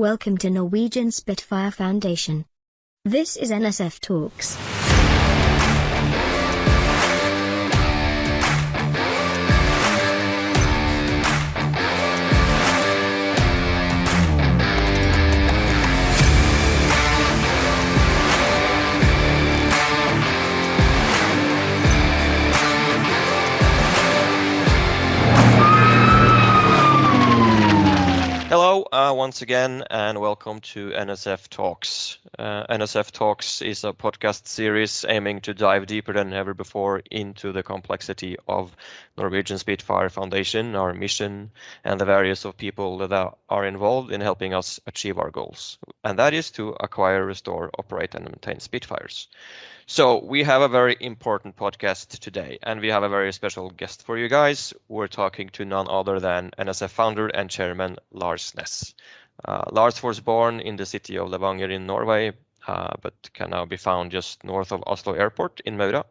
Welcome to Norwegian Spitfire Foundation. This is NSF Talks. Hello, once again, and welcome to NSF Talks. NSF Talks is a podcast series aiming to dive deeper than ever before into the complexity of Norwegian Spitfire Foundation, our mission, and the various of people that are involved in helping us achieve our goals. And that is to acquire, restore, operate, and maintain Spitfires. So we have a very important podcast today, and we have a very special guest for you guys. We're talking to none other than NSF founder and chairman Lars Ness. Lars was born in the city of Levanger in Norway, but can now be found just north of Oslo Airport in Maura.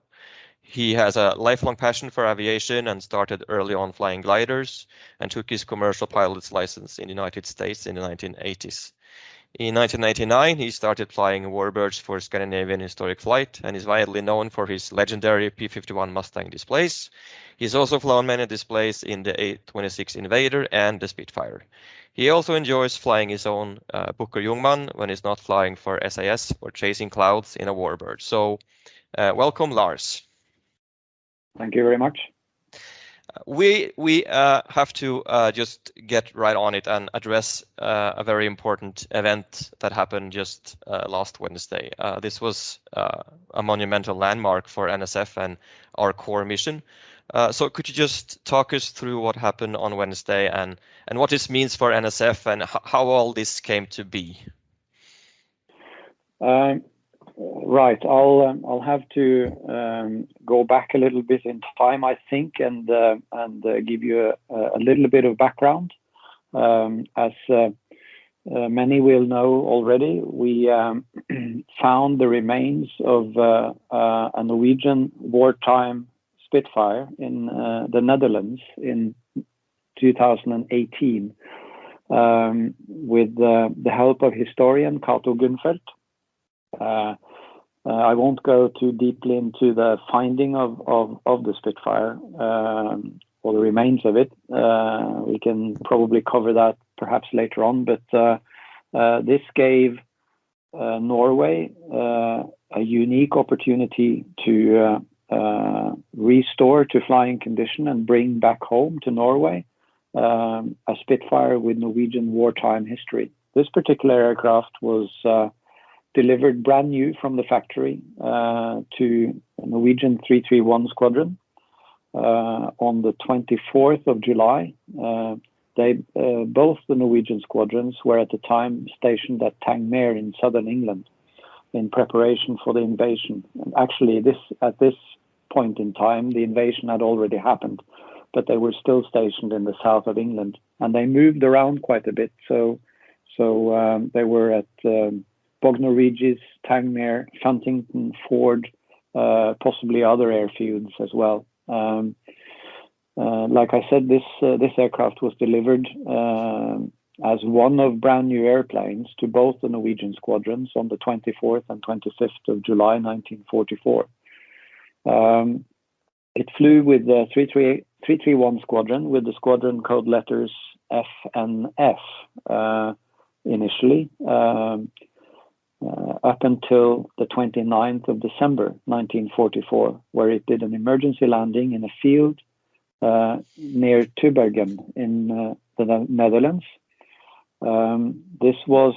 He has a lifelong passion for aviation and started early on flying gliders and took his commercial pilot's license in the United States in the 1980s. In 1999, he started flying warbirds for Scandinavian Historic Flight and is widely known for his legendary P-51 Mustang displays. He's also flown many displays in the A-26 Invader and the Spitfire. He also enjoys flying his own Booker Jungmann when he's not flying for SAS or chasing clouds in a warbird. So welcome, Lars. Thank you very much. We have to just get right on it and address a very important event that happened just last Wednesday. This was a monumental landmark for NSF and our core mission. So could you just talk us through what happened on Wednesday and what this means for NSF and how all this came to be? Right. I'll have to go back a little bit in time, I think, and give you a little bit of background. As many will know already, we found the remains of a Norwegian wartime Spitfire in the Netherlands in 2018 with the help of historian Cato Gunfeldt. I won't go too deeply into the finding of the Spitfire or the remains of it. We can probably cover that perhaps later on, but this gave Norway a unique opportunity to restore to flying condition and bring back home to Norway a Spitfire with Norwegian wartime history. This particular aircraft was delivered brand new from the factory to Norwegian 331 Squadron on the 24th of July. Both the Norwegian squadrons were at the time stationed at Tangmere in southern England in preparation for the invasion. And actually, at this point in time, the invasion had already happened, but they were still stationed in the south of England, and they moved around quite a bit. So they were at Bognor Regis, Tangmere, Funtington, Ford, possibly other airfields as well. Like I said, this aircraft was delivered as one of brand new airplanes to both the Norwegian squadrons on the 24th and 25th of July 1944. It flew with the 331 Squadron with the squadron code letters F and F initially. Up until the 29th of December 1944, where it did an emergency landing in a field near Tubbergen in the Netherlands. This was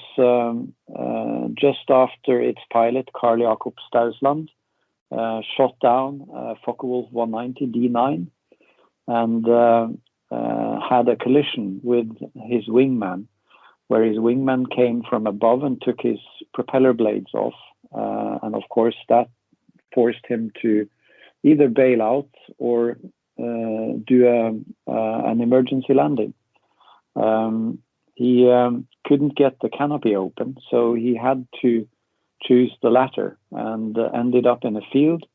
just after its pilot, Carl Jacob Stausland, shot down Focke-Wulf 190 D9 and had a collision with his wingman, where his wingman came from above and took his propeller blades off. And of course, that forced him to either bail out or do an emergency landing. He couldn't get the canopy open, so he had to choose the latter and ended up in a field.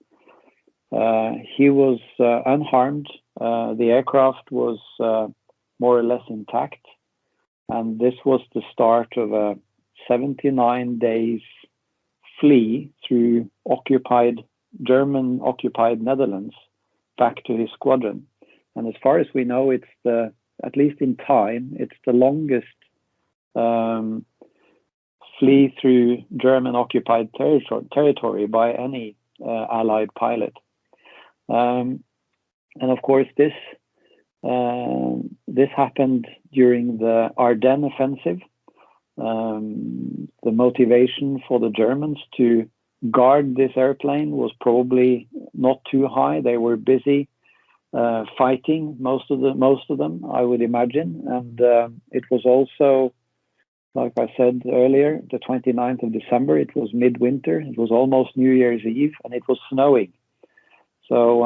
He was unharmed. The aircraft was more or less intact. and this was the start of a 79 days flee through German-occupied Netherlands back to his squadron. And as far as we know, it's at least in time, it's the longest flee through German-occupied territory by any Allied pilot. And of course, this happened during the Ardennes offensive. The motivation for the Germans to guard this airplane was probably not too high. They were busy fighting, most of them, I would imagine. And it was also, like I said earlier, the 29th of December. It was midwinter. It was almost New Year's Eve, and it was snowing. So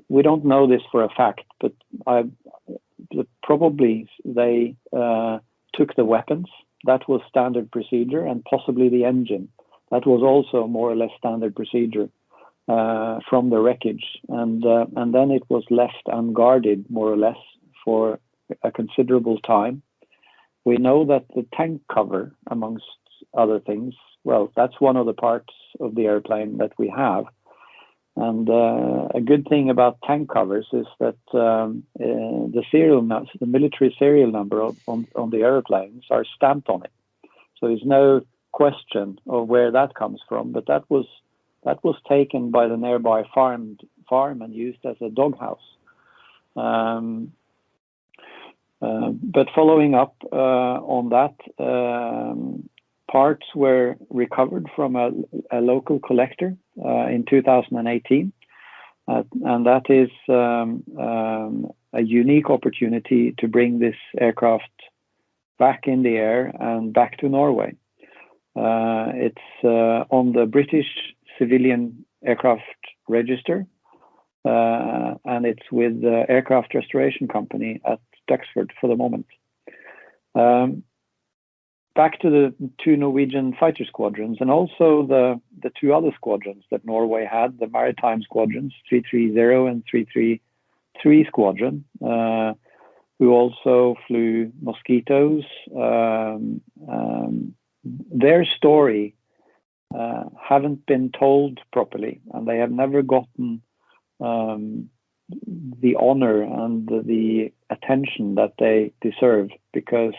we don't know this for a fact, but probably they took the weapons. That was standard procedure, and possibly the engine. That was also more or less standard procedure from the wreckage. And then it was left unguarded, more or less, for a considerable time. We know that the tank cover, amongst other things, well, that's one of the parts of the airplane that we have. And a good thing about tank covers is that the military serial number on the airplanes are stamped on it. So there's no question of where that comes from. But that was taken by the nearby farm and used as a doghouse. But following up on that, parts were recovered from a local collector in 2018, and that is a unique opportunity to bring this aircraft back in the air and back to Norway. It's on the British Civilian Aircraft Register, and it's with the Aircraft Restoration Company at Duxford for the moment. Back to the two Norwegian fighter squadrons, and also the two other squadrons that Norway had, the maritime squadrons, 330 and 333 squadron, who also flew Mosquitoes. Their story haven't been told properly, and they have never gotten the honor and the attention that they deserve, because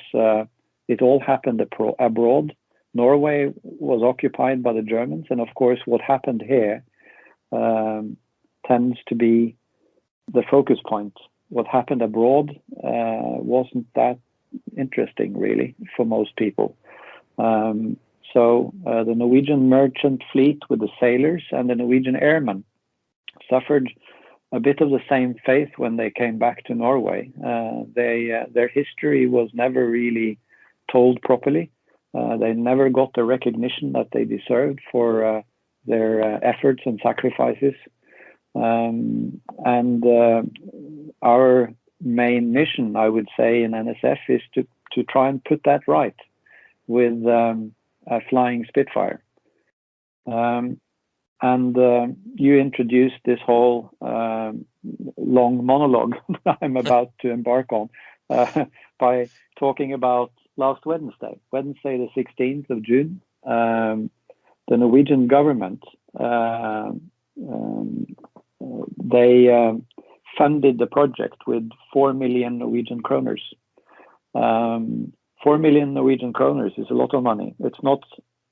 it all happened abroad. Norway was occupied by the Germans, and of course what happened here tends to be the focus point. What happened abroad wasn't that interesting, really, for most people. So the Norwegian merchant fleet with the sailors and the Norwegian airmen suffered a bit of the same fate when they came back to Norway. Their history was never really told properly. They never got the recognition that they deserved for their efforts and sacrifices. Our main mission, I would say, in NSF is to try and put that right with a flying Spitfire. You introduced this whole long monologue I'm about to embark on by talking about last Wednesday the 16th of June. The Norwegian government, they funded the project with 4 million Norwegian kroners. 4 million Norwegian kroners is a lot of money. It's not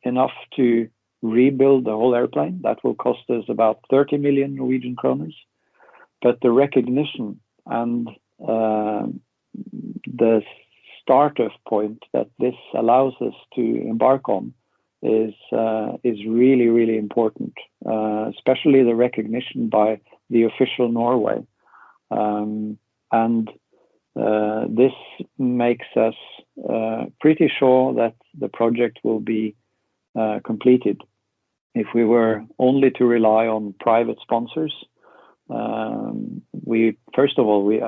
enough to rebuild the whole airplane. That will cost us about 30 million Norwegian kroners. But the recognition and the start-off point that this allows us to embark on is really, really important, especially the recognition by the official Norway. This makes us pretty sure that the project will be completed. If we were only to rely on private sponsors, I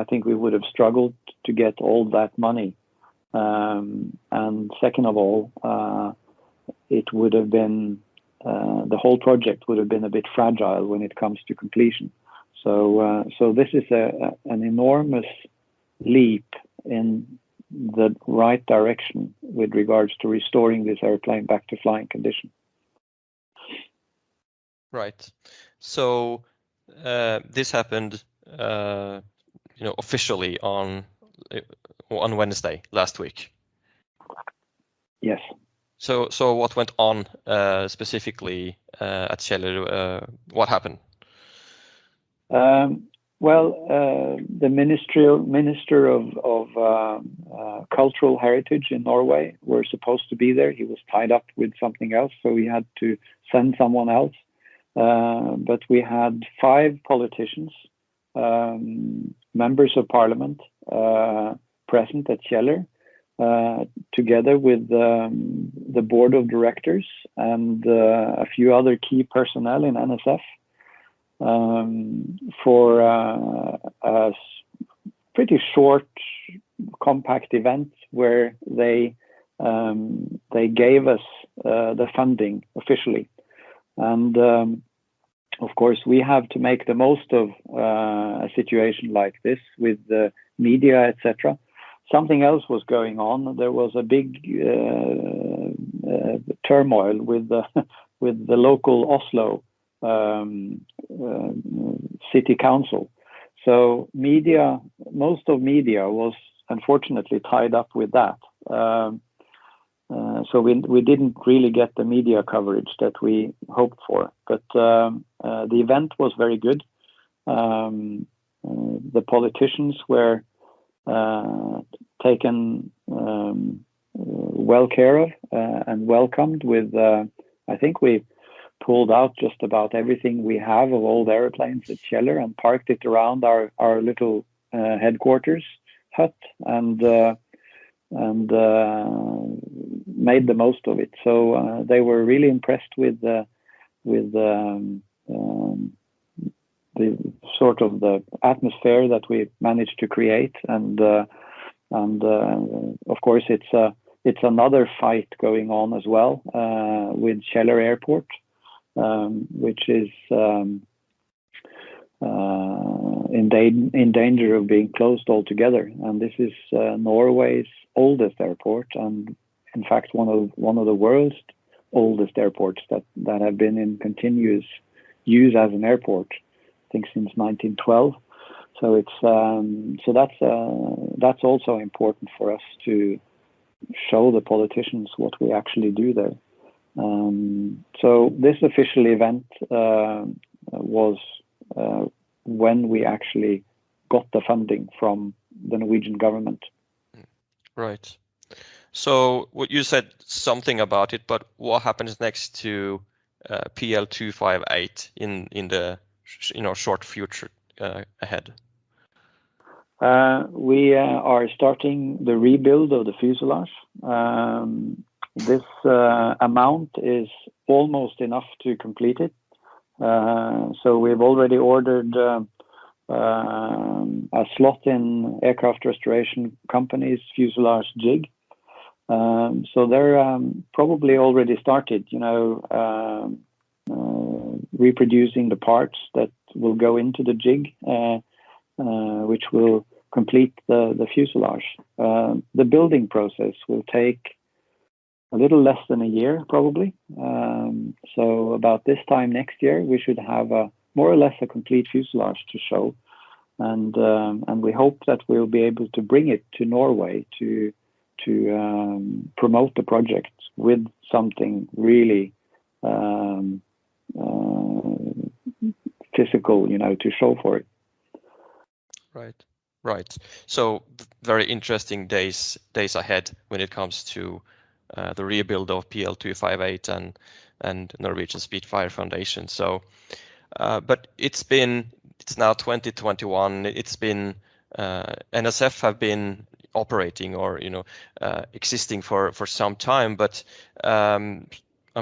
think we would have struggled to get all that money. And second of all, it would have been the whole project would have been a bit fragile when it comes to completion. So this is an enormous leap in the right direction with regards to restoring this airplane back to flying condition. Right. So this happened, officially on Wednesday last week. Yes. So what went on specifically at Kjeller? What happened? The Minister of Cultural Heritage in Norway were supposed to be there. He was tied up with something else, so we had to send someone else. But we had 5 politicians, members of parliament, present at Kjeller, together with the board of directors and a few other key personnel in NSF. For a pretty short, compact event where they gave us the funding officially, and of course we have to make the most of a situation like this with the media, etc. Something else was going on. There was a big turmoil with the local Oslo city council. So most of media was unfortunately tied up with that. So we didn't really get the media coverage that we hoped for. But the event was very good. The politicians were taken well care of and welcomed with, I think we pulled out just about everything we have of old airplanes at Kjeller and parked it around our little headquarters hut and made the most of it. So they were really impressed with the sort of the atmosphere that we managed to create, and of course it's another fight going on as well with Kjeller Airport, which is in danger of being closed altogether. And this is Norway's oldest airport, and in fact one of the world's oldest airports that have been in continuous use as an airport, I think since 1912. So it's that's also important for us to show the politicians what we actually do there. So this official event was when we actually got the funding from the Norwegian government. Right. So what you said something about it, but what happens next to PL258 in the short future ahead? We are starting the rebuild of the fuselage. This amount is almost enough to complete it. So we've already ordered a slot in Aircraft Restoration Company's fuselage jig. So they're probably already started, reproducing the parts that will go into the jig, which will complete the fuselage. The building process will take a little less than a year, probably. So about this time next year, we should have more or less a complete fuselage to show, and we hope that we'll be able to bring it to Norway to promote the project with something really physical, to show for it. Right. So very interesting days ahead when it comes to the rebuild of PL258 and Norwegian Spitfire Foundation. So, but it's now 2021. It's been NSF have been operating or existing for some time, but I'm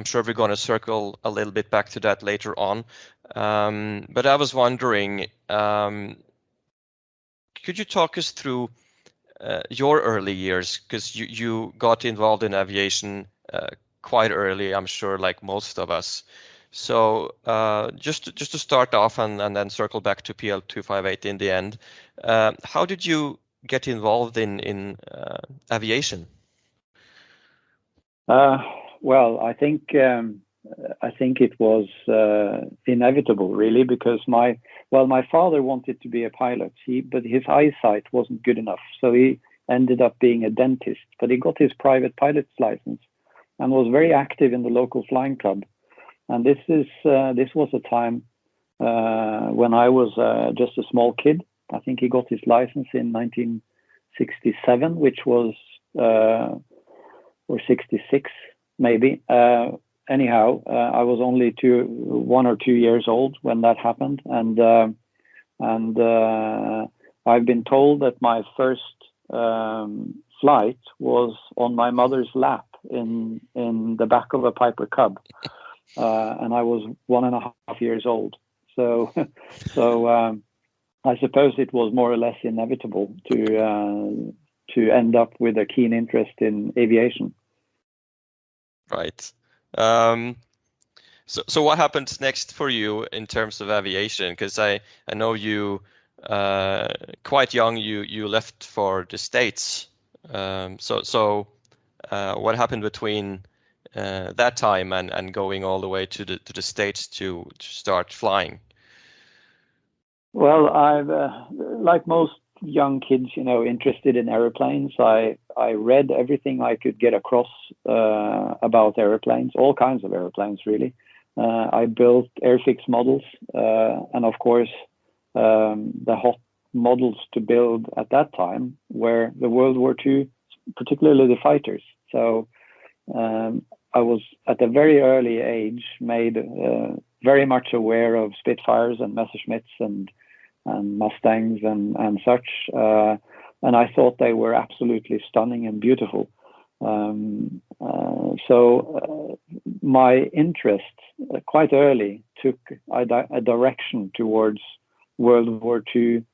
sure we're going to circle a little bit back to that later on. But I was wondering, could you talk us through your early years, because you got involved in aviation quite early, I'm sure, like most of us. So just to start off and then circle back to PL258 in the end, how did you get involved in aviation? Well, I think it was inevitable, really, because my father wanted to be a pilot, but his eyesight wasn't good enough, so he ended up being a dentist. But he got his private pilot's license and was very active in the local flying club. And this was a time when I was just a small kid. I think he got his license in 1967, which was or 66 maybe. Anyhow, I was only 1 or 2 years old when that happened, and I've been told that my first flight was on my mother's lap in the back of a Piper Cub, and I was 1.5 years old. So I suppose it was more or less inevitable to end up with a keen interest in aviation. Right. So what happened next for you in terms of aviation? Because I know you quite young you left for the States. So what happened between that time and going all the way to the States to start flying? Well, I've like most young kids, interested in airplanes. I read everything I could get across about airplanes, all kinds of airplanes, really. I built airfix models, and of course, the hot models to build at that time were the World War II, particularly the fighters. So I was at a very early age made very much aware of Spitfires and Messerschmitts and Mustangs and such, and I thought they were absolutely stunning and beautiful. So my interest quite early took a direction towards World War II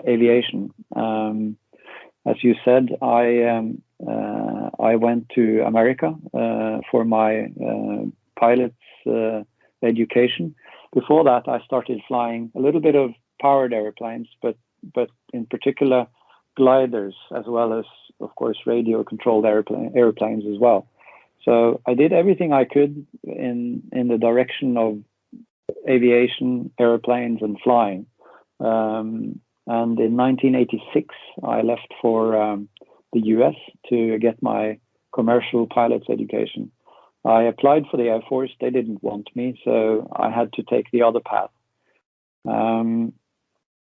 aviation. As you said, I went to America for my pilot's education. Before that, I started flying a little bit of powered airplanes, but in particular gliders, as well as, of course, radio-controlled airplanes as well. So I did everything I could in the direction of aviation, airplanes, and flying. And in 1986, I left for the US to get my commercial pilot's education. I applied for the Air Force. They didn't want me, so I had to take the other path.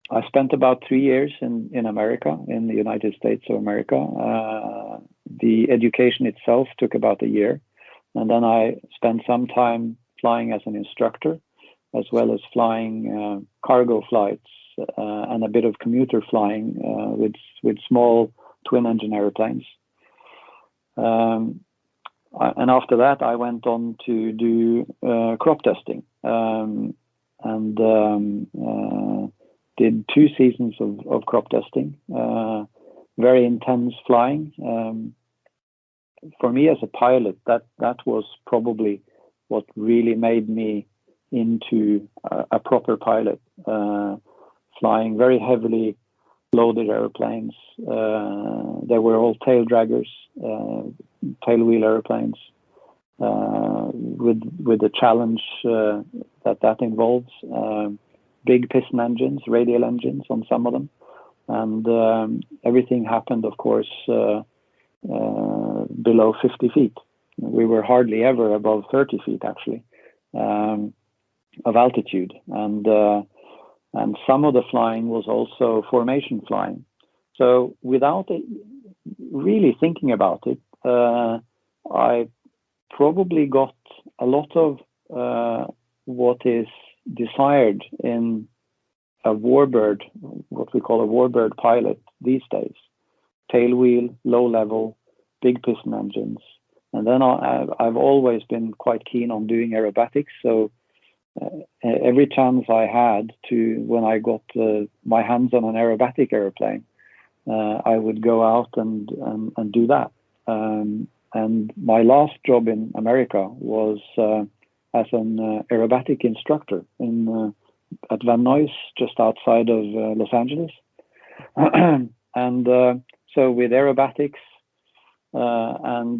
I spent about 3 years in America, in the United States of America. The education itself took about a year. And then I spent some time flying as an instructor, as well as flying cargo flights and a bit of commuter flying with small twin-engine airplanes. And after that, I went on to do crop testing and did 2 seasons of crop testing. Very intense flying. For me as a pilot, that was probably what really made me into a proper pilot. Flying very heavily loaded airplanes. They were all tail draggers, tail wheel airplanes, with the challenge that involves. Big piston engines, radial engines on some of them, and everything happened, of course, below 50 feet. We were hardly ever above 30 feet, actually, of altitude, and some of the flying was also formation flying. So without really thinking about it, I probably got a lot of what is desired in a warbird, what we call a warbird pilot these days. Tail wheel, low level, big piston engines. And then I've always been quite keen on doing aerobatics. So every chance I had to, when I got my hands on an aerobatic airplane, I would go out and do that. And my last job in America was as an aerobatic instructor at Van Nuys, just outside of Los Angeles. And so with aerobatics and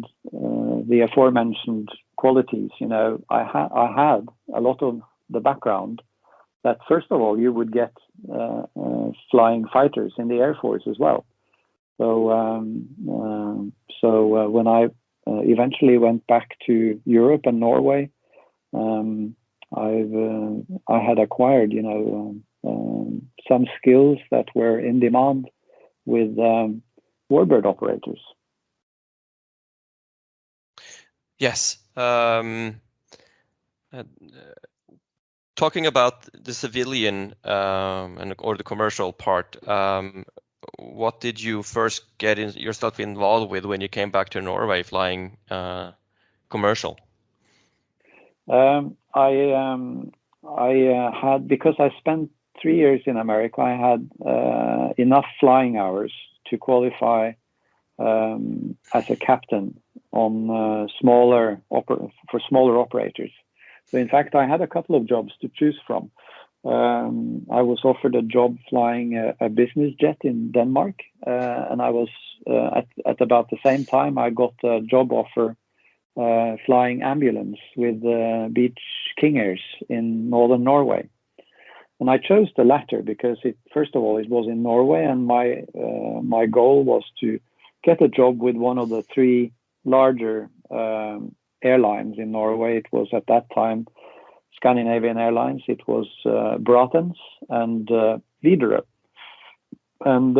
the aforementioned qualities, I had a lot of the background that, first of all, you would get flying fighters in the Air Force as well. So when I eventually went back to Europe and Norway, I had acquired, some skills that were in demand with warbird operators. Yes. Talking about the civilian or the commercial part, what did you first get yourself involved with when you came back to Norway flying commercial? I had, because I spent 3 years in America, I had enough flying hours to qualify as a captain on smaller operators. So in fact, I had a couple of jobs to choose from. I was offered a job flying a business jet in Denmark, and I was at about the same time I got a job offer flying ambulance with Beech Kingers in northern Norway. And I chose the latter because first of all, it was in Norway, and my goal was to get a job with one of the 3 larger airlines in Norway. It was at that time Scandinavian Airlines. It was Braathens and Widerøe. And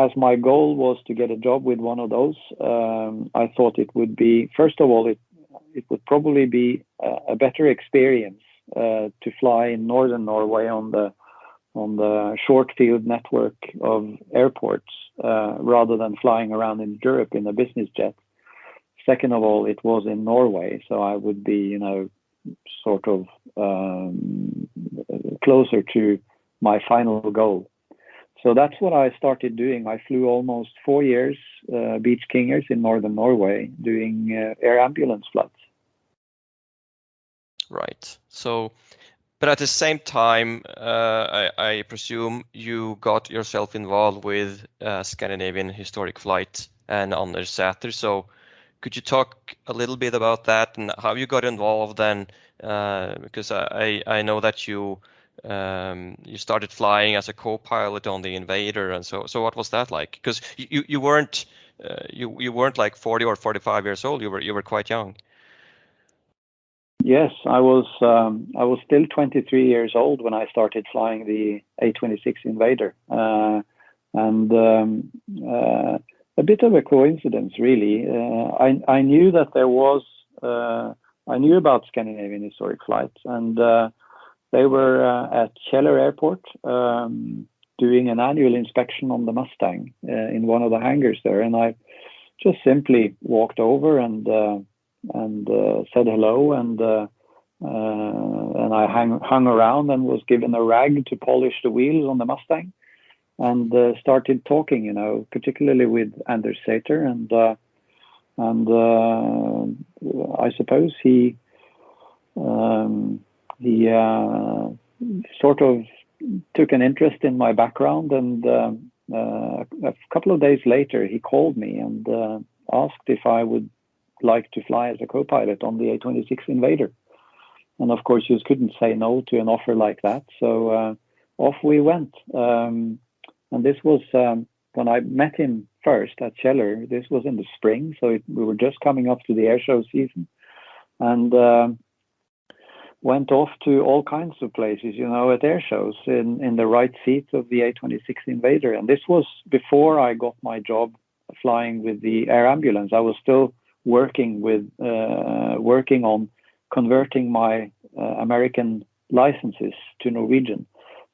as my goal was to get a job with one of those, I thought it would be, first of all, it would probably be a better experience to fly in northern Norway on the short field network of airports rather than flying around in Europe in a business jet. Second of all, it was in Norway, so I would be, sort of closer to my final goal. So that's what I started doing. I flew almost 4 years Beech Kingers in northern Norway doing air ambulance flights. Right. So, but at the same time, I presume you got yourself involved with Scandinavian Historic Flight and Anders Sæther. So could you talk a little bit about that and how you got involved then? Because I know that you started flying as a co-pilot on the Invader, and so what was that like? Because you weren't like 40 or 45 years old. You were quite young. Yes, I was still 23 years old when I started flying the A-26 Invader, and a bit of a coincidence, really. I knew that there was. I knew about Scandinavian Historic Flights, and they were at Kjeller Airport doing an annual inspection on the Mustang in one of the hangars there, and I just simply walked over and said hello, and I hung around and was given a rag to polish the wheels on the Mustang, and started talking, particularly with Anders Sæther, and I suppose he sort of took an interest in my background, and a couple of days later he called me and asked if I would like to fly as a co-pilot on the A-26 Invader. And of course you couldn't say no to an offer like that, so off we went. And this was when I met him first at Kjeller. This was in the spring, so we were just coming up to the airshow season, and went off to all kinds of places, at air shows in the right seat of the A-26 Invader. And this was before I got my job flying with the air ambulance. I was still working on converting my American licenses to Norwegian.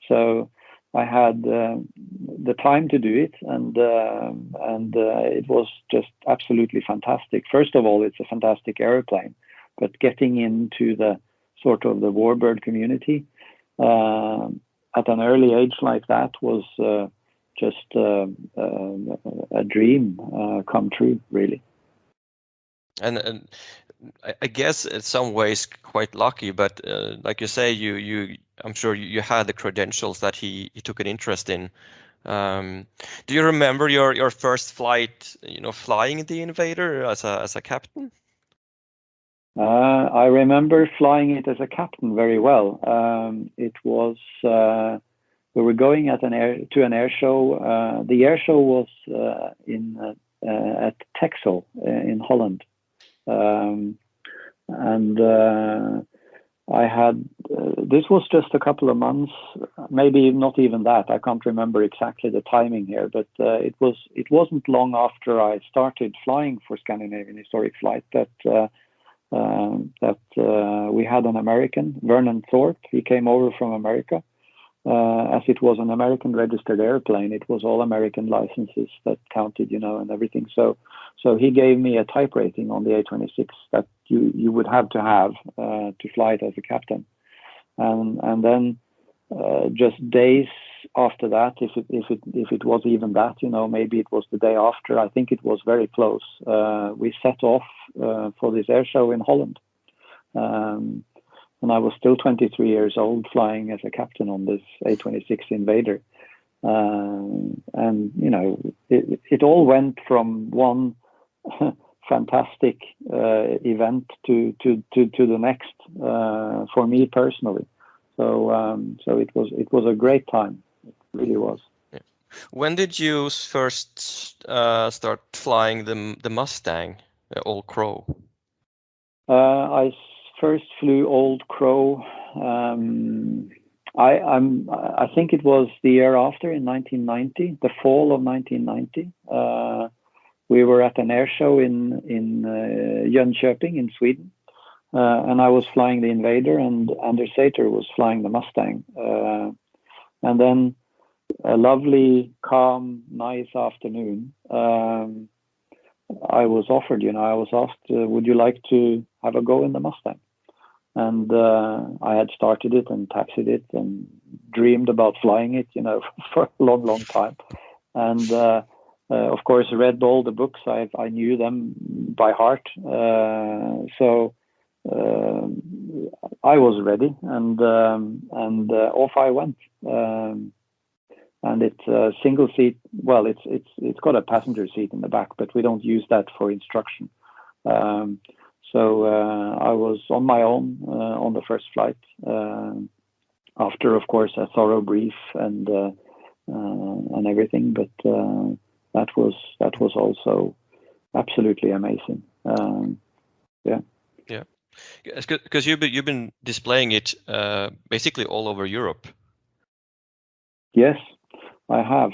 So I had the time to do it, and it was just absolutely fantastic. First of all, it's a fantastic airplane, but getting into the sort of the warbird community at an early age like that was just a dream come true, really. And I guess in some ways quite lucky, but like you say, I'm sure you had the credentials that he took an interest in. Do you remember your first flight, flying the Invader as a captain? I remember flying it as a captain very well. It was we were going to an air show. The air show was at Texel in Holland, and I had this was just a couple of months, maybe not even that. I can't remember exactly the timing here, but it wasn't long after I started flying for Scandinavian Historic Flight that we had an American, Vernon Thorpe. He came over from America. As it was an American registered airplane, it was all American licenses that counted, and everything. So he gave me a type rating on the A-26 that you would have to fly it as a captain. And then just days after that, if it was even that, maybe it was the day after. I think it was very close. We set off for this air show in Holland. And I was still 23 years old, flying as a captain on this A-26 Invader. And it all went from one fantastic event to the next for me personally. So it was a great time. It really was. Yeah. When did you first start flying the Mustang, Old Crow? I first flew Old Crow. I think it was the year after, in 1990, the fall of 1990. We were at an air show in Jönköping in Sweden, and I was flying the Invader, and Anders Sater was flying the Mustang. And then a lovely, calm, nice afternoon, I was offered, I was asked, would you like to have a go in the Mustang? And I had started it and taxied it and dreamed about flying it, for a long, long time. And of course, read all the books. I knew them by heart. So I was ready, and off I went. And it's a single seat. Well, it's got a passenger seat in the back, but we don't use that for instruction. So I was on my own on the first flight. After, of course, a thorough brief and everything, but that was also absolutely amazing. Yeah. Yeah, because you've been displaying it basically all over Europe. Yes, I have.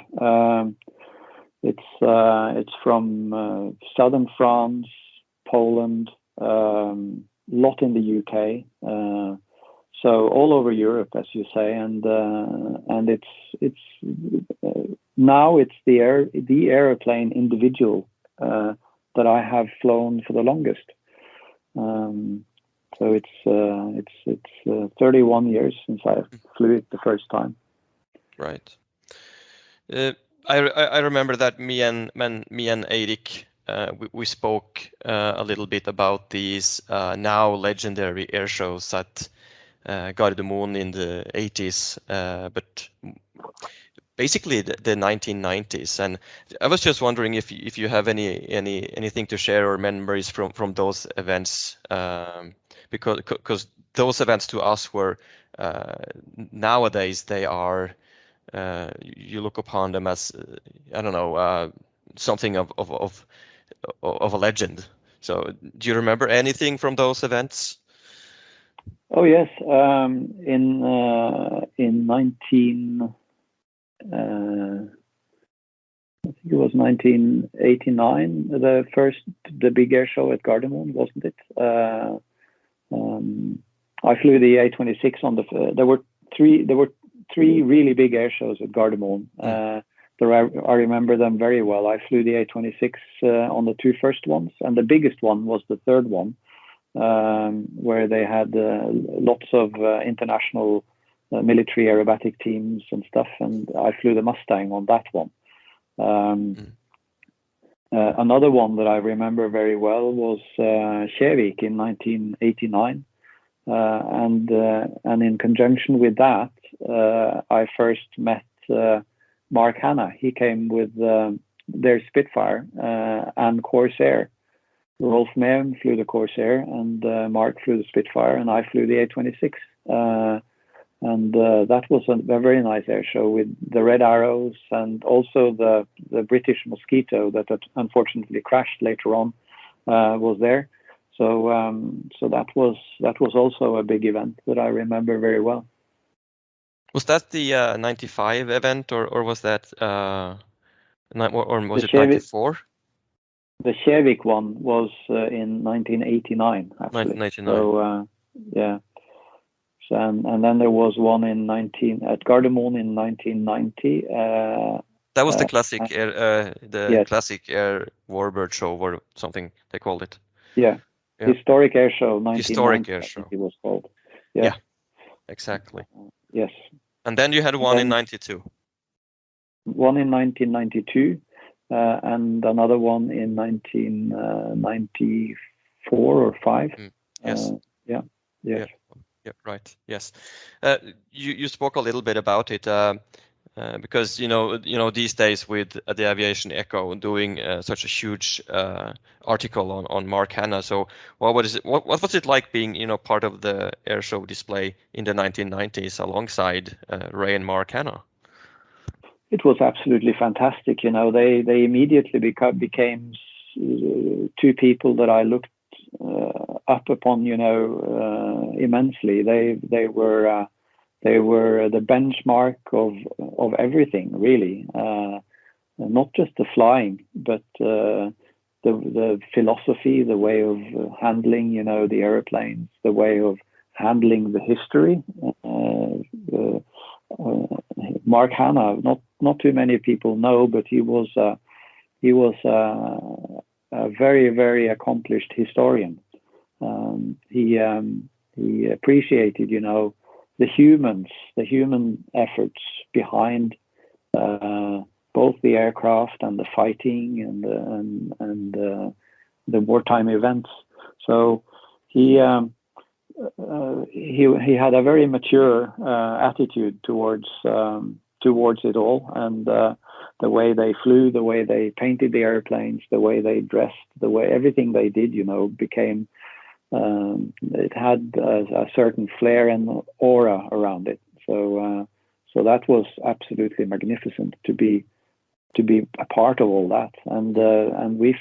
It's from southern France, Poland, lot in the UK, so all over Europe, as you say, and it's now it's the aeroplane individual that I have flown for the longest. So it's 31 years since I flew it the first time. Right. I remember that me and Eirik, we spoke a little bit about these now legendary air shows at Gardermoen in the 80s, but basically the 1990s. And I was just wondering if you have anything to share or memories from those events, because those events to us were nowadays they are. You look upon them as I don't know, something of a legend. So, do you remember anything from those events? Oh yes, in 19, I think it was 1989. The big air show at Gardermoen, wasn't it? I flew the A-26 on there were three really big air shows at Gardermoen. I remember them very well. I flew the A-26 on the two first ones, and the biggest one was the third one, where they had lots of international military aerobatic teams and stuff, and I flew the Mustang on that one. Another one that I remember very well was Kjevik in 1989. And in conjunction with that, I first met Mark Hanna. He came with their Spitfire and Corsair. Rolf Mehm flew the Corsair, and Mark flew the Spitfire, and I flew the A-26. That was a very nice air show with the red arrows, and also the British Mosquito that unfortunately crashed later on was there. So that was also a big event that I remember very well. Was that the 95 event, or was that or was it 94? The Kjevik one was in 1989, actually. 1989. So yeah. So, and then there was one at Gardermoen in 1990. That was the classic air, classic air warbird show, or something they called it. Yeah. Historic air show. Historic air show. It was called. Yeah. Exactly. Yes. And then you had one in 92. One in 1992. And another one in 1994 or 5. Yes. Yes. Yeah, right. Yes. You spoke a little bit about it because these days with the Aviation Echo doing such a huge article on Mark Hanna. So what was it like being part of the air show display in the 1990s alongside Ray and Mark Hanna? It was absolutely fantastic. They immediately became two people that I looked up upon, immensely. They were the benchmark of everything, really. Not just the flying, but the philosophy, the way of handling, the airplanes, the way of handling the history. Mark Hanna, not too many people know, but he was a very, very accomplished historian. He appreciated, the human efforts behind both the aircraft and the fighting and the wartime events. So he had a very mature attitude towards it all, and the way they flew, the way they painted the airplanes, the way they dressed, the way everything they did, became. It had a certain flair and aura around it. So that was absolutely magnificent to be a part of all that. And we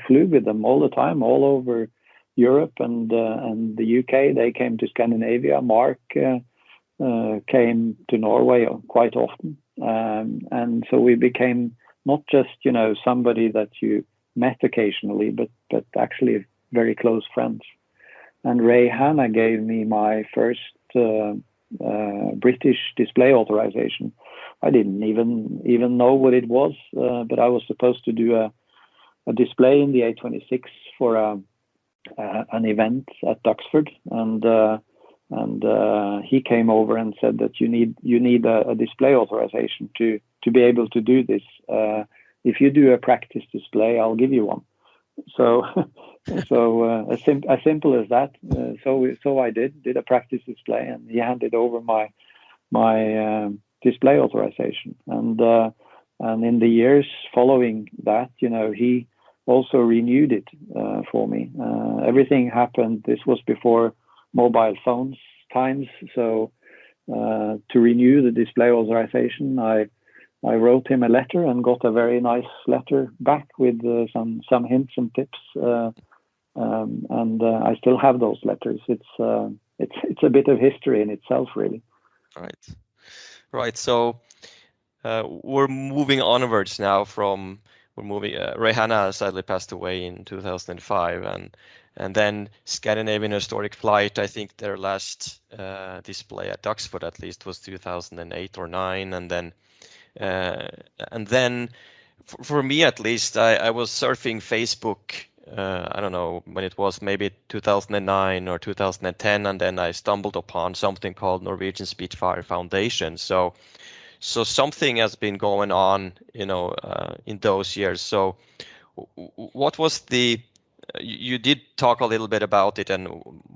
flew with them all the time, all over Europe and the UK. They came to Scandinavia. Mark came to Norway quite often, and so we became not just somebody that you met occasionally, but actually very close friends. And Ray Hanna gave me my first British display authorization. I didn't even know what it was, but I was supposed to do a display in the A-26 for an event at Duxford, and he came over and said that you need a display authorization to be able to do this. If you do a practice display, I'll give you one. So as simple as that. So I did a practice display, and he handed over my display authorization. And in the years following that, he also renewed it for me. Everything happened. This was before mobile phones times. So to renew the display authorization, I wrote him a letter and got a very nice letter back with some hints and tips, and I still have those letters. It's a bit of history in itself, really. Right. So we're moving onwards now. Ray Hanna sadly passed away in 2005, and then Scandinavian Historic Flight. I think their last display at Duxford at least was 2008 or 9, and then for me at least, I was surfing Facebook, I don't know when it was, maybe 2009 or 2010, and then I stumbled upon something called Norwegian Spitfire Foundation. So something has been going on, in those years. So what was you did talk a little bit about it and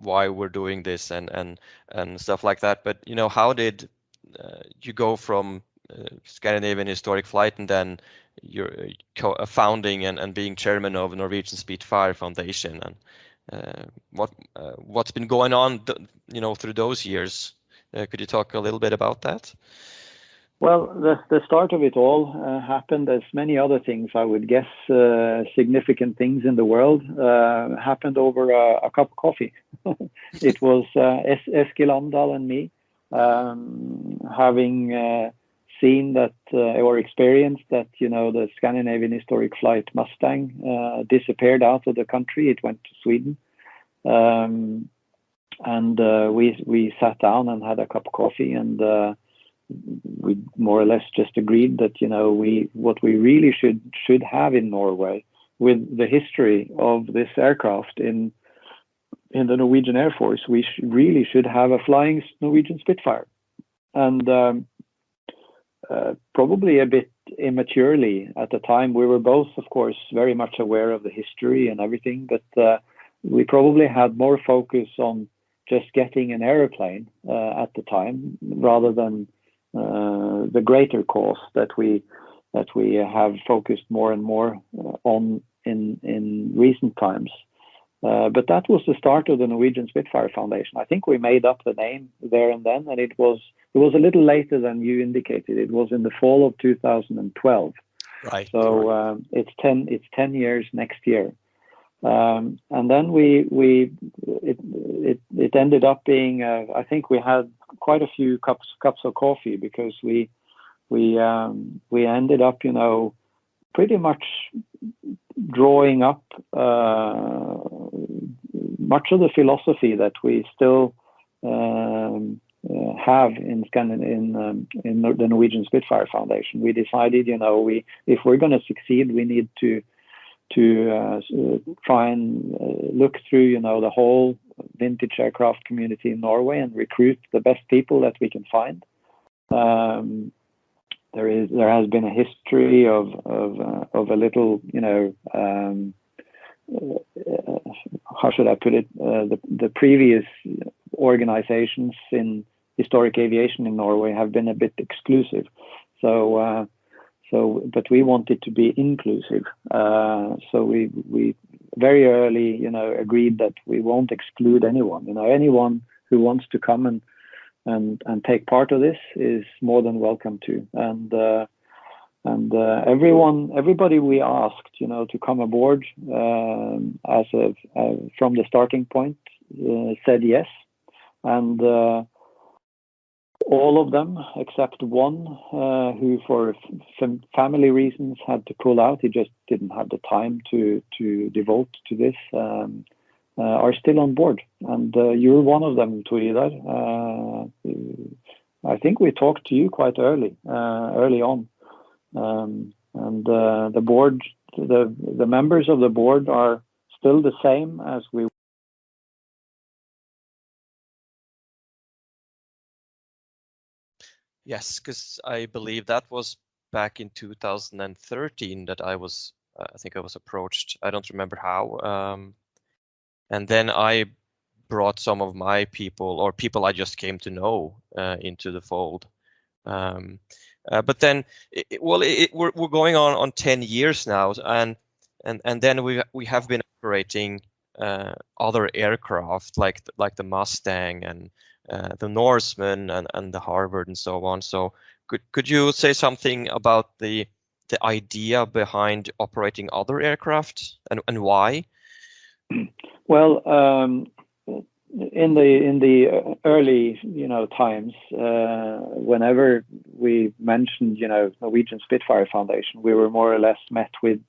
why we're doing this and stuff like that, but how did you go from Scandinavian historic flight, and then you're founding and being chairman of Norwegian Spitfire Foundation, and what's been going on, through those years. Could you talk a little bit about that? Well, the start of it all happened as many other things, I would guess, significant things in the world happened over a cup of coffee. It was Eskil Amdahl and me having seen that or experienced that, the Scandinavian historic flight Mustang disappeared out of the country. It went to Sweden. And we sat down and had a cup of coffee, and we more or less just agreed that what we really should have in Norway, with the history of this aircraft in the Norwegian Air Force, we really should have a flying Norwegian Spitfire. And probably a bit immaturely at the time, we were both, of course, very much aware of the history and everything, but we probably had more focus on just getting an aeroplane at the time, rather than the greater cause that we have focused more and more on in recent times. But that was the start of the Norwegian Spitfire Foundation. I think we made up the name there and then, and it was a little later than you indicated. It was in the fall of 2012. Right. So it's 10 years next year. And then it ended up being I think we had quite a few cups of coffee, because we ended up pretty much drawing up much of the philosophy that we still have in the Norwegian Spitfire Foundation. We decided, if we're going to succeed, we need to try and look through, the whole vintage aircraft community in Norway and recruit the best people that we can find. There has been a history of a little, how should I put it? The previous organizations in historic aviation in Norway have been a bit exclusive. But we wanted to be inclusive. So we very early, agreed that we won't exclude anyone. Anyone who wants to come and take part of this is more than welcome to. And everybody we asked, to come aboard from the starting point said yes, and all of them except one who, for family reasons, had to pull out. He just didn't have the time to devote to this. Are still on board, and you're one of them, Tor Idar. I think we talked to you quite early on, and the board, the members of the board are still the same as we. Yes, because I believe that was back in 2013 that I think I was approached. I don't remember how. And then I brought some of my people, or people I just came to know, into the fold. But then, we're going on 10 years now, and then we have been operating other aircraft like the Mustang and the Norseman and the Harvard and so on. So could you say something about the idea behind operating other aircraft and why? Well, in the early times, whenever we mentioned Norwegian Spitfire Foundation, we were more or less met with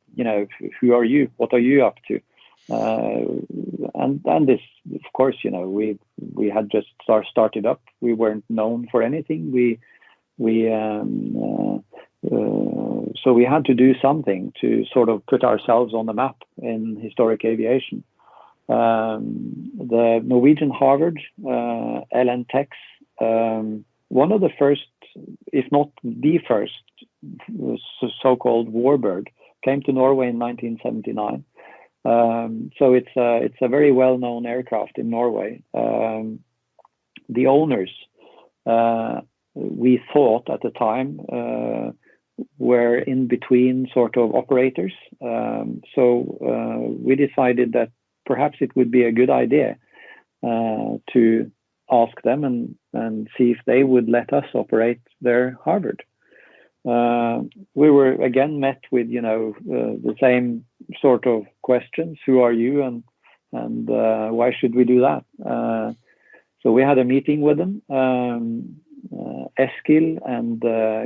who are you? What are you up to? And this, of course, we had just started up. We weren't known for anything. So we had to do something to sort of put ourselves on the map in historic aviation. The Norwegian Harvard, LN Techs, one of the first, if not the first, so-called warbird, came to Norway in 1979. So it's a very well-known aircraft in Norway. The owners we thought at the time were in between sort of operators. So we decided that perhaps it would be a good idea to ask them and see if they would let us operate their Harvard. We were again met with, the same sort of questions. Who are you, and why should we do that? So we had a meeting with them. Eskil and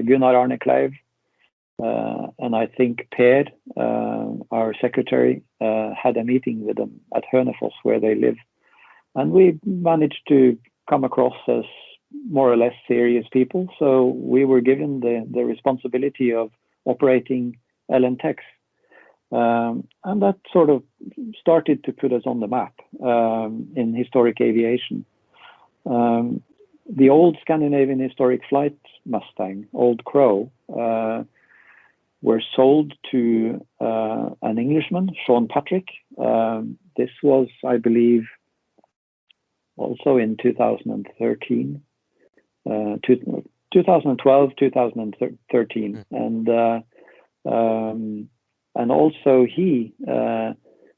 Gunnar Arne Kleiv, and I think Per, our secretary, had a meeting with them at Hønefoss, where they live. And we managed to come across as more or less serious people. So we were given the responsibility of operating LNTEX. And that sort of started to put us on the map in historic aviation. The old Scandinavian historic flight Mustang, Old Crow, were sold to an Englishman, Sean Patrick. This was, I believe, also in 2013, 2012, 2013, and also he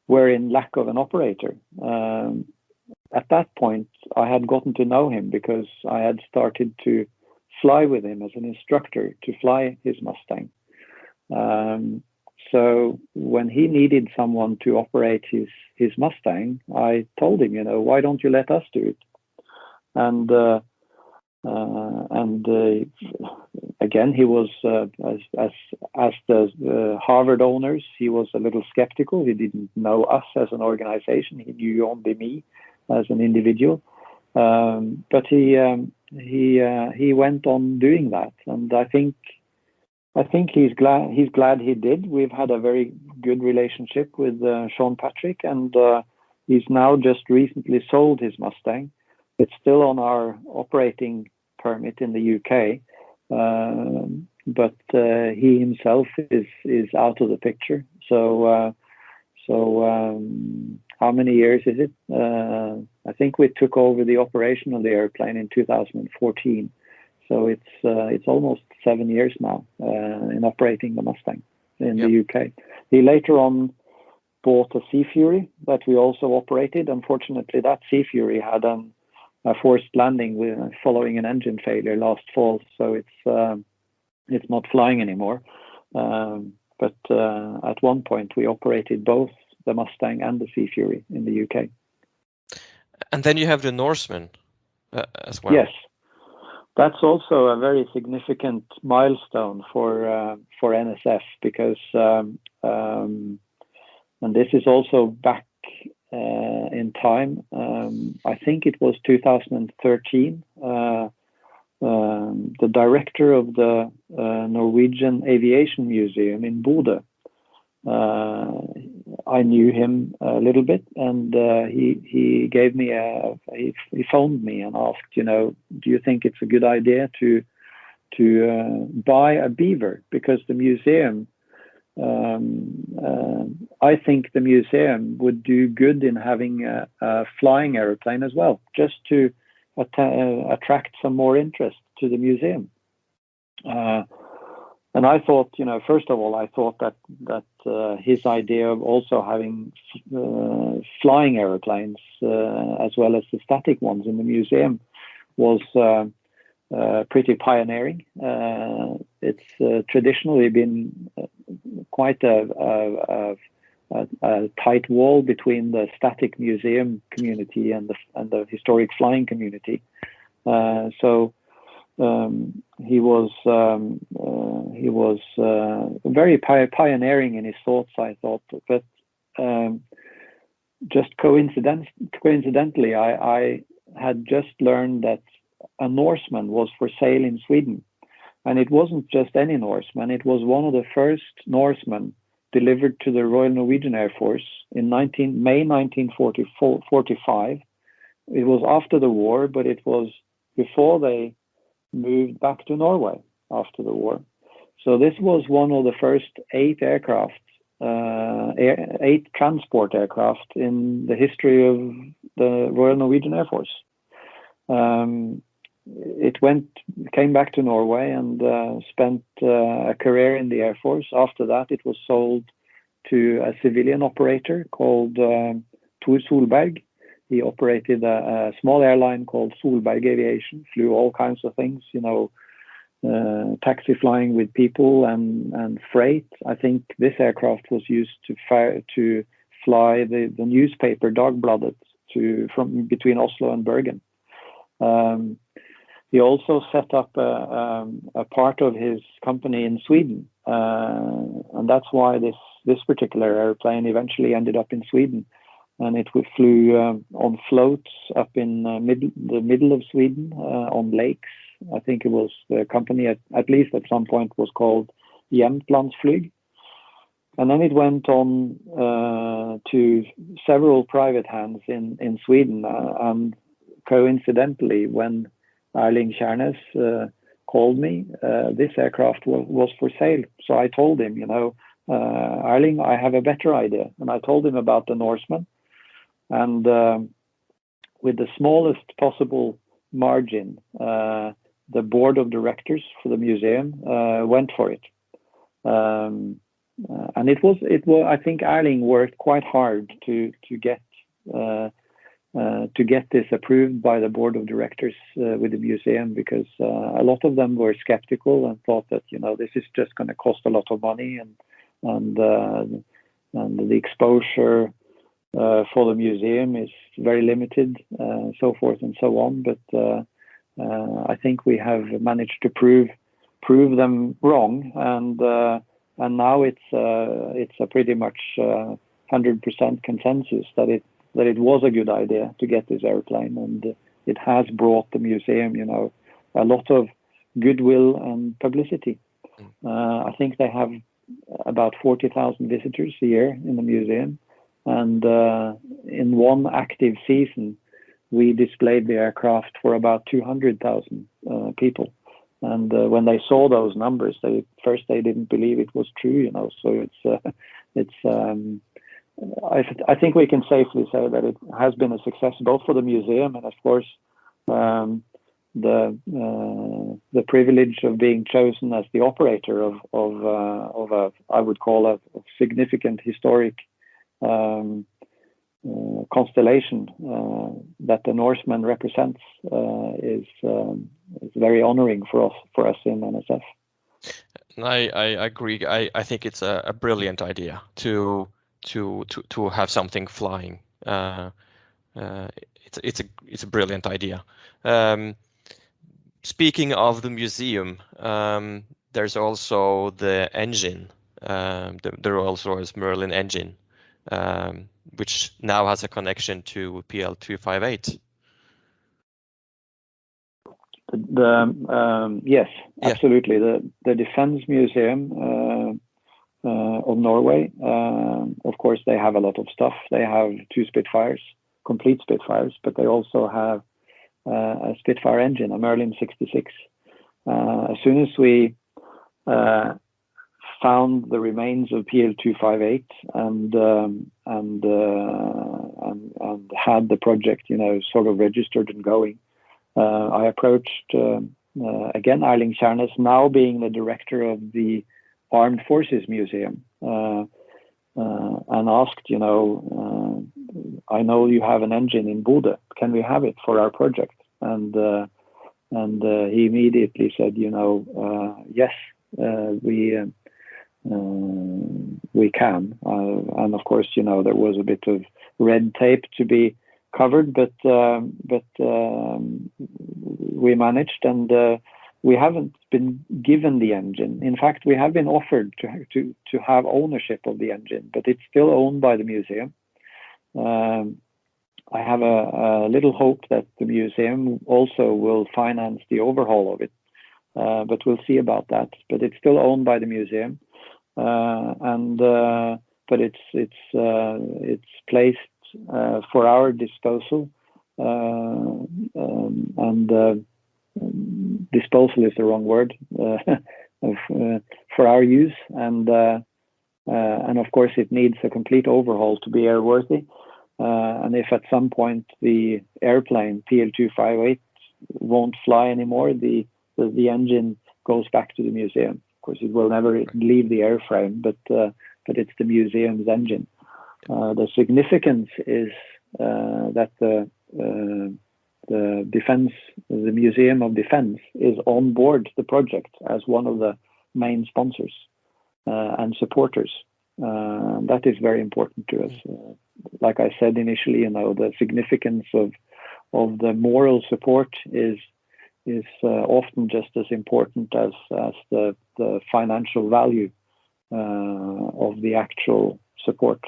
were in lack of an operator. At that point, I had gotten to know him because I had started to fly with him as an instructor to fly his Mustang. So when he needed someone to operate his Mustang, I told him, why don't you let us do it? And again, he was as the Harvard owners, he was a little skeptical. He didn't know us as an organization. He knew only me as an individual. But he went on doing that, and I think he's glad he did. We've had a very good relationship with Sean Patrick, and he's now just recently sold his Mustang. It's still on our operating permit in the UK, but he himself is out of the picture. So how many years is it? I think we took over the operation of the airplane in 2014. So it's almost 7 years now in operating the Mustang in the UK. He later on bought a Sea Fury that we also operated. Unfortunately, that Sea Fury had a forced landing following an engine failure last fall, so it's not flying anymore. But at one point, we operated both the Mustang and the Sea Fury in the UK. And then you have the Norseman as well. Yes. That's also a very significant milestone for NSF because, and this is also back in time. I think it was 2013. The director of the Norwegian Aviation Museum in Bodø, I knew him a little bit, and he gave me he phoned me and asked, do you think it's a good idea to buy a Beaver, because the museum, I think the museum would do good in having a flying aeroplane as well, just to attract some more interest to the museum. And I thought, first of all, I thought that his idea of also having flying aeroplanes as well as the static ones in the museum was pretty pioneering. It's traditionally been quite a tight wall between the static museum community and the historic flying community. So he was very pioneering in his thoughts, I thought. But just coincidentally, I had just learned that a Norseman was for sale in Sweden, and it wasn't just any Norseman. It was one of the first Norsemen delivered to the Royal Norwegian Air Force in May 1945. It was after the war, but it was before they moved back to Norway after the war. So this was one of the first 8 aircraft, 8 transport aircraft in the history of the Royal Norwegian Air Force. came back to Norway and spent a career in the Air Force. After that, it was sold to a civilian operator called Tor Solberg. He operated a small airline called Solberg Aviation, flew all kinds of things, taxi flying with people and freight. I think this aircraft was used to fly the newspaper Dagbladet from between Oslo and Bergen. He also set up a part of his company in Sweden, and that's why this particular airplane eventually ended up in Sweden. And it flew on floats up in the middle of Sweden on lakes. I think it was the company at least at some point was called Jämtlandsflyg. And then it went on to several private hands in Sweden. And coincidentally, when Erling Kjærnes called me, this aircraft was for sale. So I told him, Erling, I have a better idea. And I told him about the Norseman. And with the smallest possible margin, the board of directors for the museum went for it. And it was. I think Erling worked quite hard to get this approved by the board of directors with the museum, because a lot of them were skeptical and thought that this is just going to cost a lot of money and the exposure for the museum is very limited, so forth and so on. But I think we have managed to prove them wrong, and now it's a pretty much 100% consensus that it was a good idea to get this airplane, and it has brought the museum, a lot of goodwill and publicity. I think they have about 40,000 visitors a year in the museum. And in one active season, we displayed the aircraft for about 200,000 people. And when they saw those numbers, they didn't believe it was true, So I think we can safely say that it has been a success both for the museum and, of course, the privilege of being chosen as the operator of a I would call a significant historic constellation that the Norseman represents is very honoring for us in NSF. I agree. I think it's a brilliant idea to have something flying. It's a brilliant idea. Speaking of the museum, there's also the engine. There also is Merlin engine, which now has a connection to PL258. Yes, absolutely. The Defense Museum of Norway, of course, they have a lot of stuff. They have 2 Spitfires, complete Spitfires, but they also have a Spitfire engine, a Merlin 66. As soon as we found the remains of PL258 and had the project, sort of registered and going, I approached again Erling Kjærnes, now being the director of the Armed Forces Museum, and asked, I know you have an engine in Bodø. Can we have it for our project? And he immediately said, yes, we can. And of course, there was a bit of red tape to be covered, but we managed, and we haven't been given the engine. In fact, we have been offered to have ownership of the engine, but it's still owned by the museum. I have a little hope that the museum also will finance the overhaul of it, but we'll see about that. But it's still owned by the museum, but it's placed for our disposal, and disposal is the wrong word, for our use, and of course it needs a complete overhaul to be airworthy. And if at some point the airplane PL258 won't fly anymore, the engine goes back to the museum. Of course, it will never leave the airframe, but it's the museum's engine. The significance is that the Museum of Defense is on board the project as one of the main sponsors and supporters. That is very important to us. Like I said initially, the significance of the moral support is often just as important as the financial value of the actual support.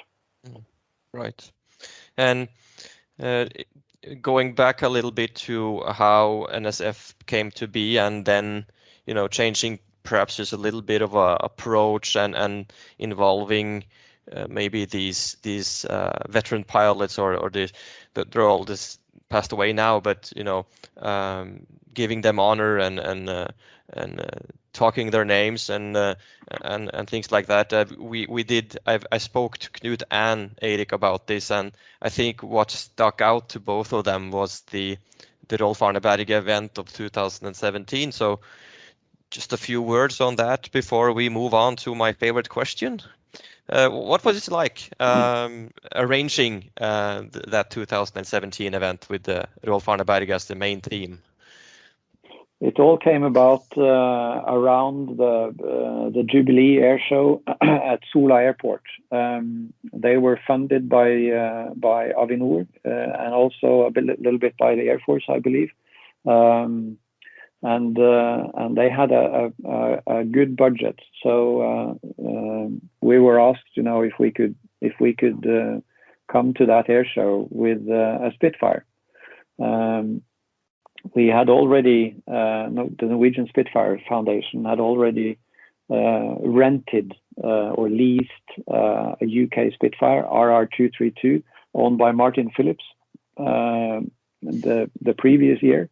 Right. And going back a little bit to how NSF came to be, and then changing perhaps just a little bit of a approach and involving maybe these veteran pilots or they're all this passed away now, but giving them honor and talking their names and things like that. I spoke to Knut and Eirik about this, and I think what stuck out to both of them was the Rolf Arne Berge event of 2017. So just a few words on that before we move on to my favorite question. What was it like arranging that 2017 event with Rolf Arne Berge as the main theme? It all came about around the Jubilee Air Show at Sola Airport. They were funded by Avinor and also a little bit by the Air Force, I believe. And they had a good budget. So we were asked, if we could come to that air show with a Spitfire. We had already, the Norwegian Spitfire Foundation had already rented or leased a UK Spitfire RR232 owned by Martin Phillips the previous year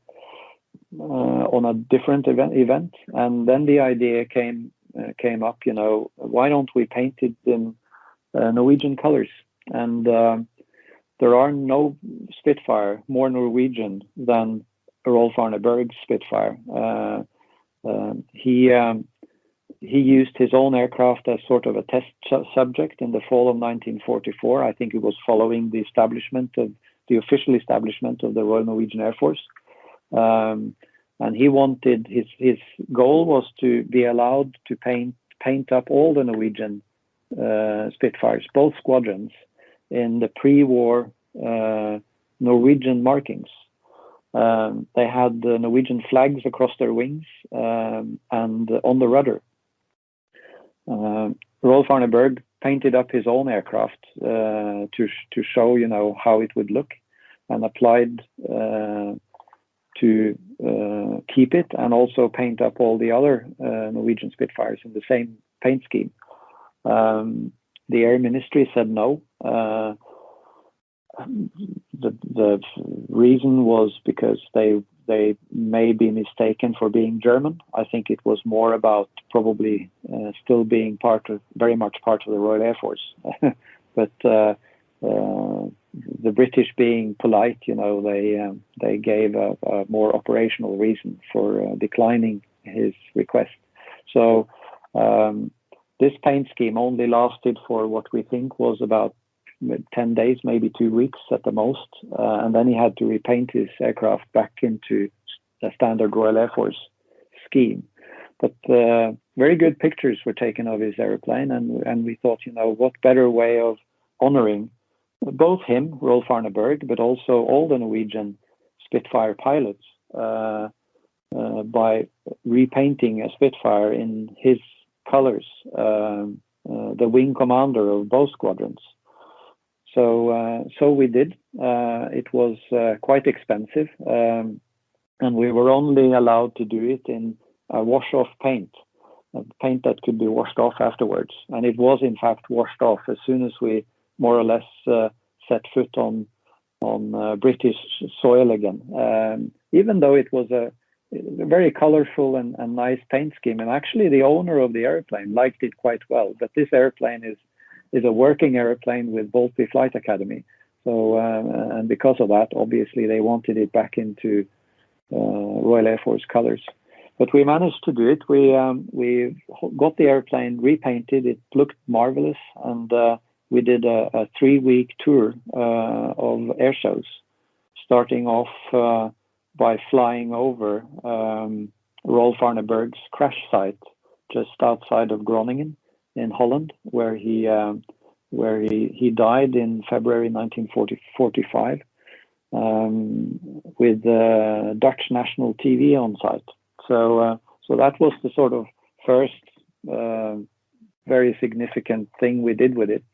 on a different event. And then the idea came up, why don't we paint it in Norwegian colors? And there are no Spitfire more Norwegian than Rolf Arne Berg's Spitfire. He used his own aircraft as sort of a test subject in the fall of 1944. I think it was following the official establishment of the Royal Norwegian Air Force. And he wanted, his goal was to be allowed to paint up all the Norwegian Spitfires, both squadrons, in the pre-war Norwegian markings. They had the Norwegian flags across their wings and on the rudder. Rolf Arne Berg painted up his own aircraft to show, how it would look, and applied to keep it and also paint up all the other Norwegian Spitfires in the same paint scheme. The Air Ministry said no. The reason was because they may be mistaken for being German. I think it was more about probably still being very much part of the Royal Air Force. But the British, being polite, they gave a more operational reason for declining his request. So this paint scheme only lasted for what we think was about 10 days, maybe 2 weeks at the most, and then he had to repaint his aircraft back into the standard Royal Air Force scheme. But very good pictures were taken of his airplane, and we thought, what better way of honoring both him, Rolf Arne Berg, but also all the Norwegian Spitfire pilots by repainting a Spitfire in his colors, the wing commander of both squadrons. So we did. It was quite expensive, and we were only allowed to do it in a wash-off paint that could be washed off afterwards. And it was in fact washed off as soon as we more or less set foot on British soil again. Even though it was a very colorful and nice paint scheme, and actually the owner of the airplane liked it quite well. But this airplane is a working airplane with Volpi Flight Academy. So, and because of that, obviously they wanted it back into Royal Air Force colors. But we managed to do it. We got the airplane repainted. It looked marvelous, and we did a 3-week tour of air shows, starting off by flying over Rolf Arneberg's crash site just outside of Groningen in Holland, where he died in February 1945 with Dutch national TV on site. So that was the sort of first very significant thing we did with it.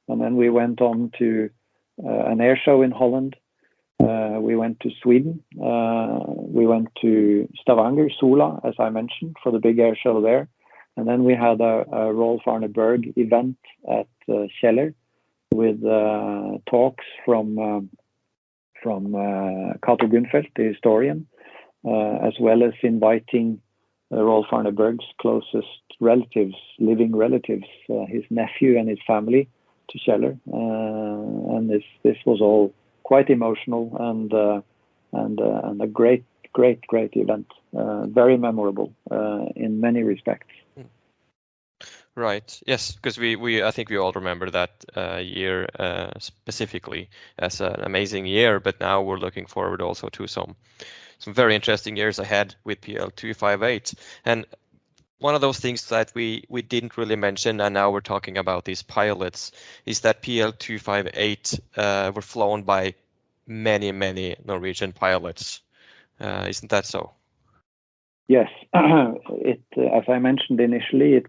And then we went on to an air show in Holland. We went to Sweden. We went to Stavanger, Sola, as I mentioned, for the big air show there. And then we had a Rolf Arneberg event at Kjeller with talks from Cato Gunfeldt, the historian, as well as inviting Rolf Arneberg's closest relatives, living relatives, his nephew and his family, to Kjeller. And this was all quite emotional and a great event, very memorable in many respects. Right. Yes, because I think we all remember that year specifically as an amazing year. But now we're looking forward also to some very interesting years ahead with PL258. And one of those things that we didn't really mention, and now we're talking about these pilots, is that PL258 were flown by many Norwegian pilots. Isn't that so? Yes, as I mentioned initially, it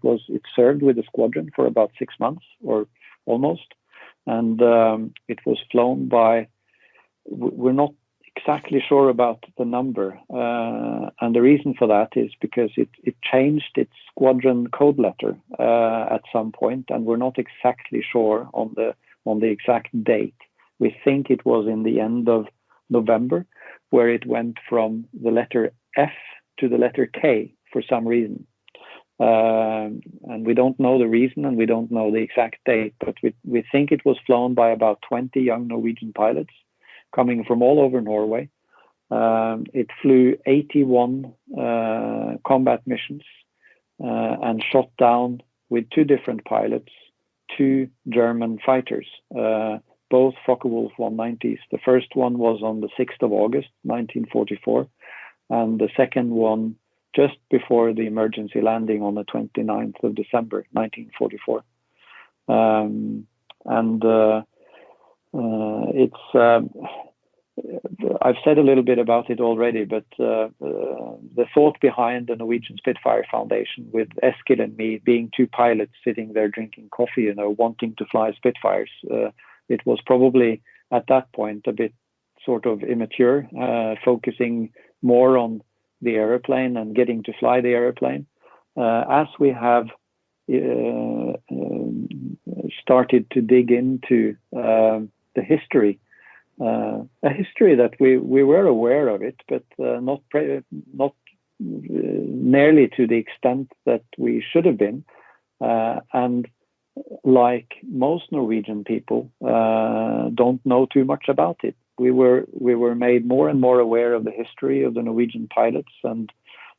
served with the squadron for about 6 months or almost, and it was flown by. We're not exactly sure about the number, and the reason for that is because it changed its squadron code letter at some point, and we're not exactly sure on the exact date. We think it was in the end of November, where it went from the letter F to the letter K for some reason. And we don't know the reason, and we don't know the exact date, but we think it was flown by about 20 young Norwegian pilots coming from all over Norway. It flew 81 combat missions and shot down with 2 different pilots 2 German fighters, both Focke-Wulf 190s. The first one was on the 6th of August, 1944, and the second one just before the emergency landing on the 29th of December, 1944. I've said a little bit about it already, but the thought behind the Norwegian Spitfire Foundation, with Eskil and me being 2 pilots sitting there drinking coffee, wanting to fly Spitfires, it was probably at that point a bit sort of immature, focusing more on the aeroplane and getting to fly the aeroplane. As we have started to dig into the history, a history that we were aware of it, but not nearly to the extent that we should have been. And like most Norwegian people, don't know too much about it. We were made more and more aware of the history of the Norwegian pilots and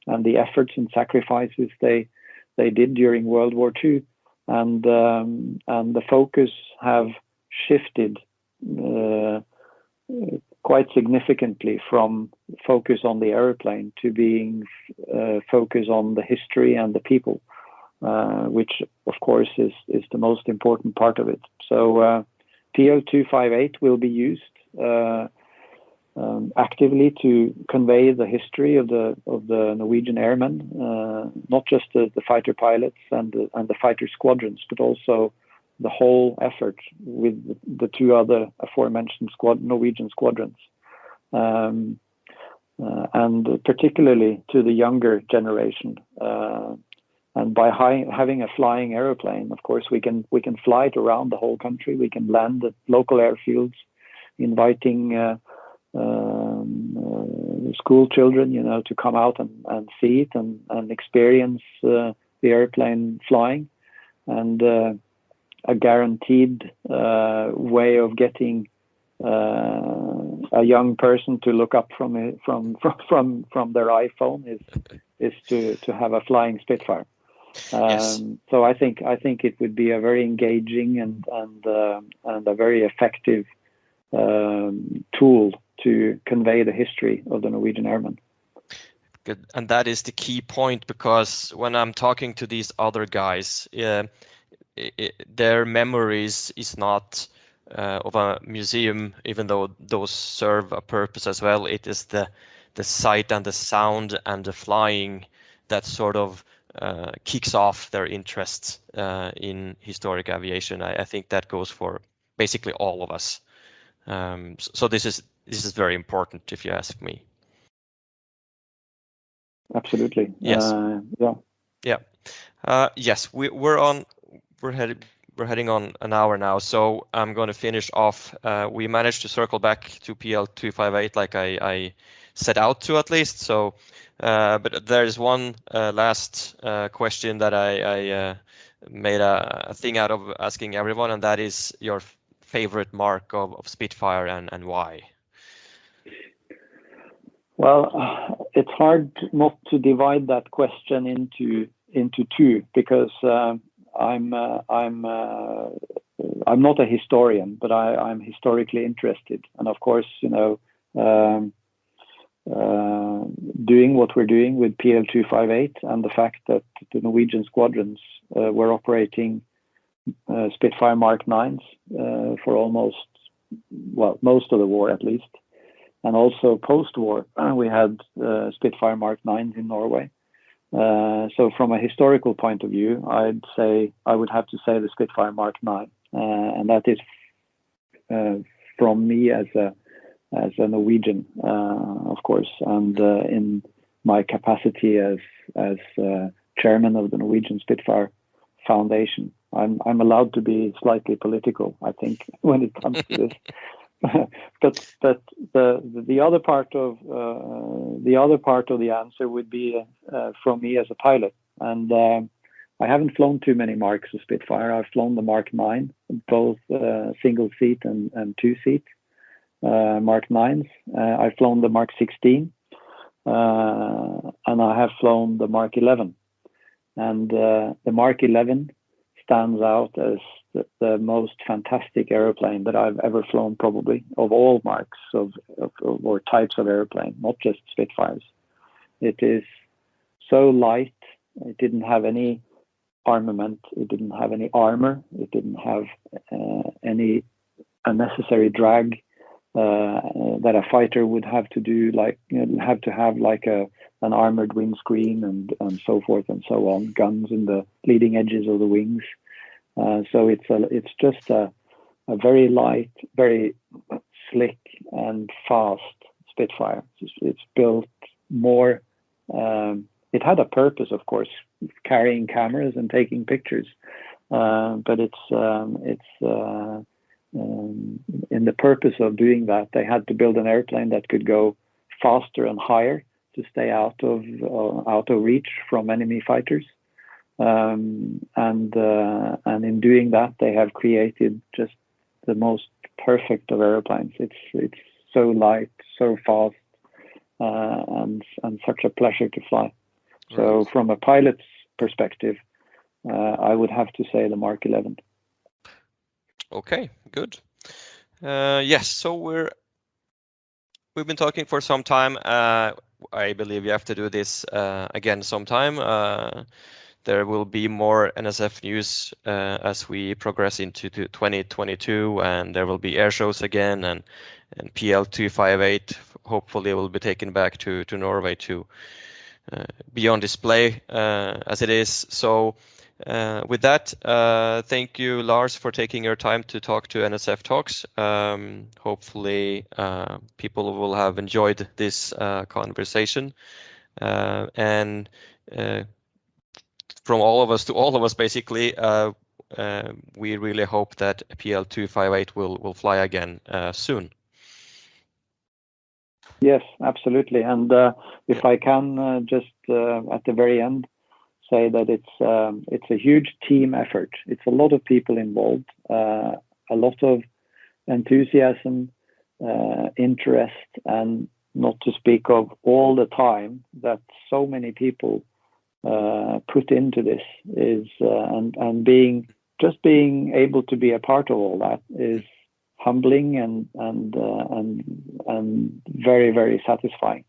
the efforts and sacrifices they did during World War II, and the focus have shifted quite significantly from focus on the airplane to being focus on the history and the people, which of course is the most important part of it. So PL258 will be used actively to convey the history of the Norwegian airmen, not just the fighter pilots and the fighter squadrons, but also the whole effort with the 2 other aforementioned Norwegian squadrons, and particularly to the younger generation. And by having a flying aeroplane, of course, we can fly it around the whole country. We can land at local airfields, inviting school children, to come out and see it and experience the airplane flying, and a guaranteed way of getting a young person to look up from their iPhone is to have a flying Spitfire. Yes. So I think it would be a very engaging and a very effective tool to convey the history of the Norwegian airmen. Good. And that is the key point, because when I'm talking to these other guys, their memories is not of a museum, even though those serve a purpose as well. It is the sight and the sound and the flying that sort of kicks off their interest in historic aviation. I think that goes for basically all of us. So this is very important, if you ask me. Absolutely. Yes. Yeah. Yes, we're heading on an hour now, so I'm going to finish off. We managed to circle back to PL258 like I set out to, at least. So, but there's one last question that I made a thing out of asking everyone, and that is your favorite mark of Spitfire and why. Well, it's hard not to divide that question into two, because I'm not a historian, but I'm historically interested, and of course, doing what we're doing with PL258 and the fact that the Norwegian squadrons were operating Spitfire Mark 9s for most of the war at least. And also post-war, we had Spitfire Mark 9s in Norway. So from a historical point of view, I would have to say the Spitfire Mark 9, and that is from me as a Norwegian, of course, and in my capacity as chairman of the Norwegian Spitfire Foundation. I'm allowed to be slightly political, I think, when it comes to this. but the other part of the answer would be from me as a pilot, and I haven't flown too many marks of Spitfire. I've flown the Mark 9, both single seat and two seat Mark 9s. I've flown the Mark 16, and I have flown the Mark 11, and the Mark 11 stands out as the most fantastic airplane that I've ever flown, probably, of all marks or types of airplane, not just Spitfires. It is so light. It didn't have any armament. It didn't have any armor. It didn't have any unnecessary drag that a fighter would have to do, have to have like an armored windscreen and so forth and so on, guns in the leading edges of the wings. So it's just a very light, very slick and fast Spitfire. It's built more. It had a purpose, of course, carrying cameras and taking pictures, but it's in the purpose of doing that, they had to build an airplane that could go faster and higher to stay out of reach from enemy fighters. And in doing that, they have created just the most perfect of airplanes. It's so light, so fast, and such a pleasure to fly. So from a pilot's perspective, I would have to say the Mark 11. Okay, good. Yes, so we've been talking for some time. I believe you have to do this again sometime. There will be more NSF news as we progress into 2022, and there will be air shows again, and PL258 hopefully will be taken back to Norway to be on display as it is. So with that, thank you, Lars, for taking your time to talk to NSF Talks. Hopefully people will have enjoyed this conversation, and from all of us to all of us, basically, we really hope that PL258 will fly again soon. Yes, absolutely. And if I can just at the very end say that it's a huge team effort. It's a lot of people involved, a lot of enthusiasm, interest, and not to speak of all the time that so many people put into this is and being able to be a part of all that is humbling and very, very satisfying.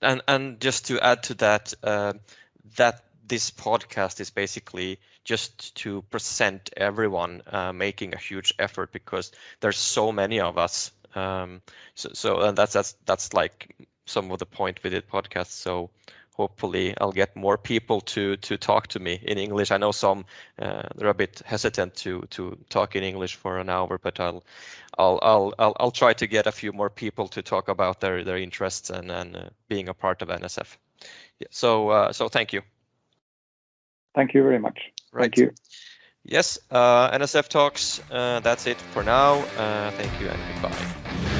And just to add to that, that this podcast is basically just to present everyone making a huge effort, because there's so many of us. So and that's like some of the point with the podcast. So hopefully I'll get more people to talk to me in English. I know some they're a bit hesitant to talk in English for an hour, but I'll try to get a few more people to talk about their interests and being a part of NSF. Yeah, so thank you. Thank you very much. Right. Thank you. Yes, NSF Talks. That's it for now. Thank you and goodbye.